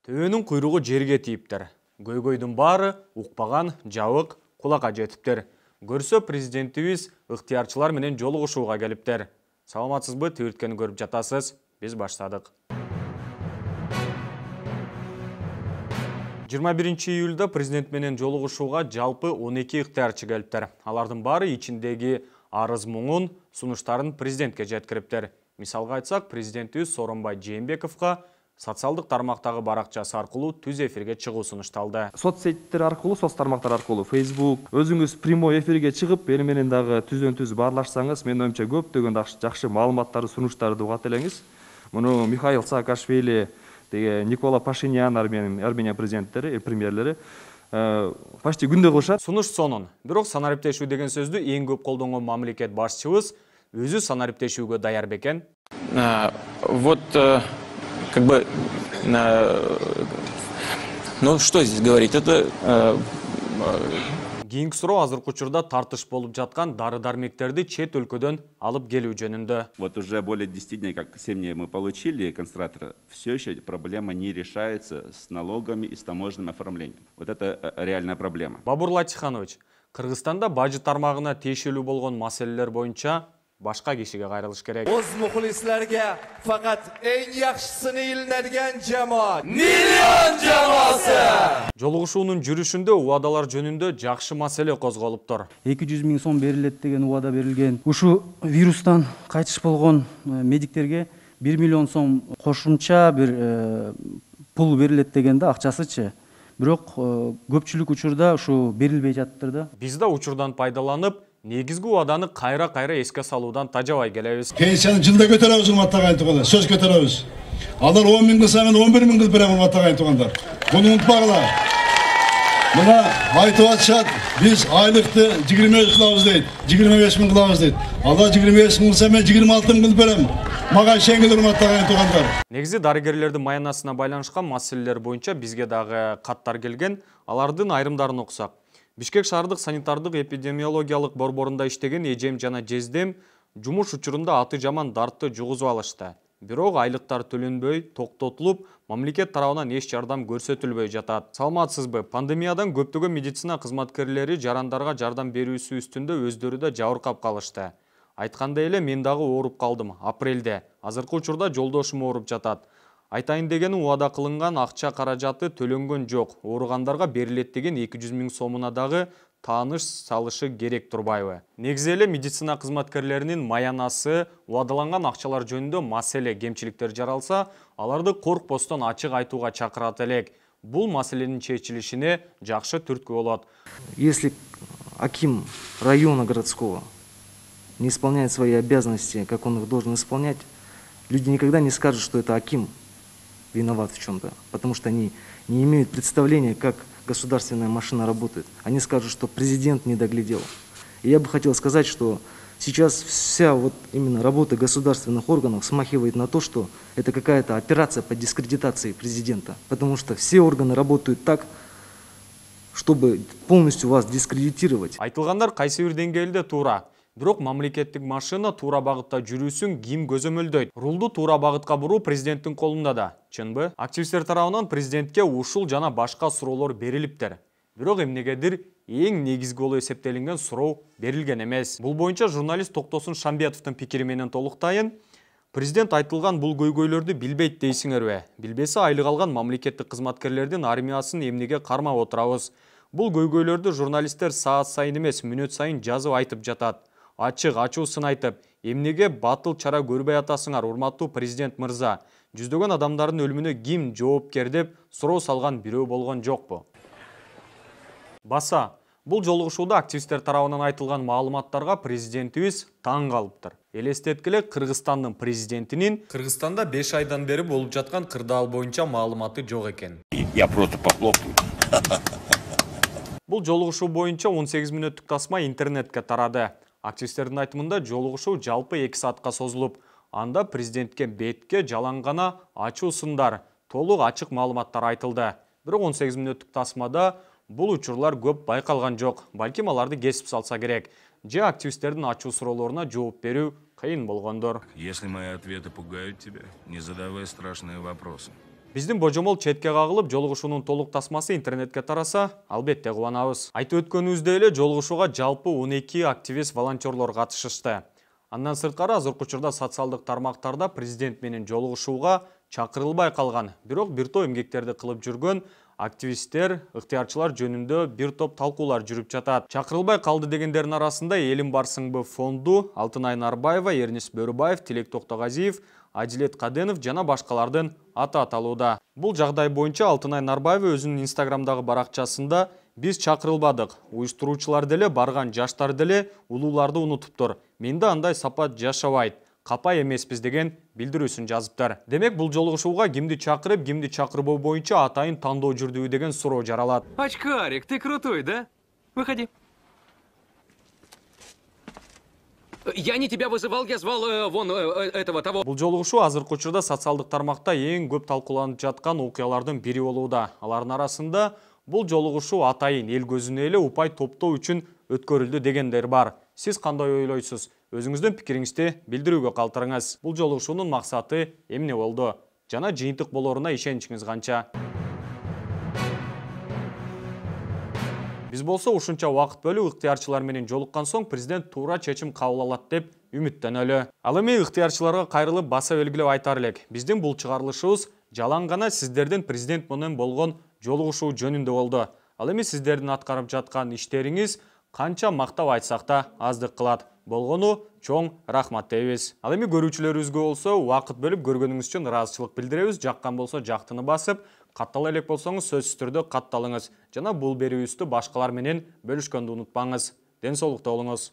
Төөнүн куйругу жерге тийиптер. Көйгөйдүн баары укпаган, жабык, кулакка жетиптер. Көрсө президентибиз ыктыярчылар менен жолугушууга келиптер. Саламатсызбы, түйүрткени көрүп жатасыз. Биз баштадык. 21 июлда президент менен жолугушууга жалпы 12 ыктыярчы келиптер. Алардын баары ичиндеги арыз муңун, сунуштарын президентке жеткириптер. Мисалга айтсак, президентибиз Сооронбай Жээнбековго социалдык тармактагы баракчасы аркылуу түз эфирге чыгуу сунушталды. Соцсеттер аркылуу, соц тармактар аркылуу, Facebook, өзүңүз прямой эфирге чыгып, эл менен дагы түздөн-түз баарлашсаңыз, менин оюмча көптөгөн жакшы маалыматтарды, сунуштарды угат элеңиз. Муну Михаил Саакашвили, Никола Пашинян, Армения президенттери, премьерлери почти күндө кылышат. Сунуш сонун. Бирок санариптешүү деген сөздү эң көп колдонгон мамлекет башчыбыз өзү санариптешүүгө даяр бекен. Вот как бы, ну что здесь говорить, это... Кийинки суроо азыркы учурда тартыш болуп жаткан дары-дармектерди чет өлкөдөн алып келүү жөнүндө. Вот уже более 10 дней, как 7 дней мы получили концентратора, все еще проблема не решается с налогами и с таможенным оформлением. Вот это реальная проблема. Бабур Латиханович, Кыргызстанда бажы тармагына тиешелүү болгон маселелер боюнча башка кишиге кайрылыш керек. O'z muxlislarga faqat eng yaxshisini ilinadigan jamoat. Million jamoasi. Жолугушуунун жүрүшүндө убадалар жөнүндө жакшы маселе козголуптур. 200 миң сом берилет деген убада берилген. Ушу вирустан кайтыш болгон медиктерге 1 миллион сом кошумча бир пул берилет дегенде акчасычы. Бирок көпчүлүк учурда ушу берилбей жатыптыр да. Биз да учурдан пайдаланып, негизги убаданы кайра эске салуудан тажабай келебиз. Пенсияны жылда көтөрөбүз, урматтуу агайын туугандар. Сөз көтөрөбүз. Алар 10 миң кылса, 11 миң кылып берем, урматтуу агайын туугандар. Буну унутпагыла. Мына айтып атышат, биз айлыкты 23 кылабыз дейт, 25 миң кылабыз дейт. Алар 25 миң кылса, мен 26 миң кылып берем. Мага ишенгил, урматтуу агайын туугандар. Негизи дарыгерлердин маянасына байланышкан маселелер боюнча бизге дагы каттар келген. Алардын айрымдарын окусак. Бишкек шаардык санитардык эпидемиологиялык борборунда иштеген эжем жана жездем жумуш учурунда аты жаман дартты жугузуп алышты. Бирок айлыктар төлөнбөй, токтотулуп, мамлекет тарабынан эч жардам көрсөтүлбөй жатат. Саламатсызбы? Пандемиядан көптөгөн медицина кызматкерлери жарандарга жардам берүүсү үстүндө өздөрү да жабыркап калышты. Айткандай эле мен дагы ооруп калдым апрелде. Азыркы учурда жолдошум ооруп жатат. Айтайын деген убада кылынган акча каражаты төлөнгөн жок. Ооругандарга берилет деген 200 миң сомуна дагы тааныш салышы керек турбайбы? Негизи эле медицина кызматкерлеринин маянасы, убадаланган акчалар жөнүндө маселе, кемчиликтер жаралса, аларды коркпостон ачык айтууга чакырат элек. Бул маселенин чечилишине жакшы түрткү болот. Если аким района городского не исполняет свои обязанности, как он их должен исполнять, люди никогда не скажут, что это аким виноват в чем-то, потому что они не имеют представления, как государственная машина работает. Они скажут, что президент не доглядел. И я бы хотел сказать, что сейчас вся вот именно работа государственных органов смахивает на то, что это какая-то операция по дискредитации президента, потому что все органы работают так, чтобы полностью вас дискредитировать. Айтылгандар кайсы бир деңгээлде туура. Бирок мамлекеттик машина туура багытта жүрүүсүн ким көзөмөлдөйт? Рулду туура багытка буруу президенттин колунда да, чынбы? Активисттер тарабынан президентке ушул жана башка суроолор берилиптер. Бирок эмнегедир эң негизги болуп эсептелинген суроо берилген эмес. Бул боюнча журналист Токтосун Шамбетовдун пикири менен толуктайын. Президент айтылган бул көйгөйлөрдү билбейт дейсиңерби? Билбесе айлык алган мамлекеттик кызматкерлердин армиясын эмнеге кармап отурабыз? Бул көйгөйлөрдү журналисттер саат сайын эмес, мүнөт сайын жазып айтып жатат. Ачык, ачуусын айтып, эмнеге батыл чара көрбөй атасыңар, урматтуу президент мырза? Жүздөгөн адамдардын өлүмүнө ким жоопкер деп суроо салган бирөө болгон жокпу? Баса, бул жолугушууда активисттер тарабынан айтылган маалыматтарга президентибиз таң калыптыр. Элестеткиле, Кыргызстандын президентинин Кыргызстанда 5 айдан бери болуп жаткан кырдаал боюнча маалыматы жок экен. Я просто похлопаю. Бул жолугушуу боюнча 18 мүнөттүк тасма интернетке тарады. Активисттердин айтымында жолугушуу жалпы 2 саатка созулуп, анда президентке бетке жалаң гана ачуу сындар, толук ачык маалыматтар айтылды. Бирок 18 мүнөттүк тасмада бул учурлар көп байкалган жок. Балким аларды кесип салса керек. Же активисттердин ачуу суроолоруна жооп берүү кыйын болгондор. Если мои ответы пугают тебя, не задавай страшные вопросы. Биздин божомол четке кагылып, жолугушуунун толук тасмасы интернетке тараса, албетте кубанабыз. Айтып өткөнүбүздөй эле жолугушууга жалпы 12 активист волонтерлор катышышты. Андан сырткары азыркы учурда социалдык тармактарда президент менен жолугушууга чакырылбай калган, бирок бир топ эмгектерди кылып жүргөн активисттер, ыктыярчылар жөнүндө бир топ талкуулар жүрүп жатат. Чакырылбай калды дегендердин арасында Элим Барсыңбы фонду, Алтынай Нарбаева, Эрнис Бөрүбаев, Тилек Токтогазиев, Адилет Каденов жана башкалардын аты аталууда. Бул жагдай боюнча Алтынай Нарбаева өзүнүн инстаграмдагы баракчасында «Биз чакырылбадык, уюштуруучулар деле, барган жаштар деле улууларды унутуптур. Менде андай сапат жашабайт. Капа эмеспиз» деген билдирүүсүн жазыптыр. Демек бул жолугушууга кимди чакырып, кимди чакырбоо боюнча атайын тандоо жүрдүбү деген суроо жаралат. Очкарик, ты крутой, да? Выходи. Я не тебя вызывал, я звал этого того. Бул жолугушуу азыркы учурда социалдык тармакта эң көп талкууланып жаткан окуялардын бири болууда. Алардын арасында бул жолугушуу атайын эл көзүнө эле упай топтоо үчүн өткөрүлдү дегендер бар. Сиз кандай ойлойсуз? Өзүңүздүн пикириңизди билдирүүгө калтырыңыз. Бул жолугушуунун максаты эмне болду? Жана жыйынтык болоруна ишеничиңиз канча? Биз болсо ушунча убакыт бөлүп ыктыярчылар менен жолуккан соң президент туура чечим кабыл алат деп үмүттөнөлү. Ал эми ыктыярчыларга кайрылып баса белгилеп айтар элек. Биздин бул чыгарылышыбыз жалаң гана сиздердин президент менен болгон жолугушуу жөнүндө болду. Ал эми сиздердин аткарып жаткан иштериңиз канча мактап айтсак да аздык кылат. Болгону чоң рахмат дейбиз. Ал эми көрүүчүлөрүбүзгө болсо убакыт бөлүп көргөнүңүз үчүн ыраазычылык билдиребиз. Жаккан болсо жактыны басып, каттала элек болсоңуз сөзсүз түрдө катталыңыз. Жана бул берүүбүздү башкалар менен бөлүшкөндү унутпаңыз. Ден соолукта болуңуз.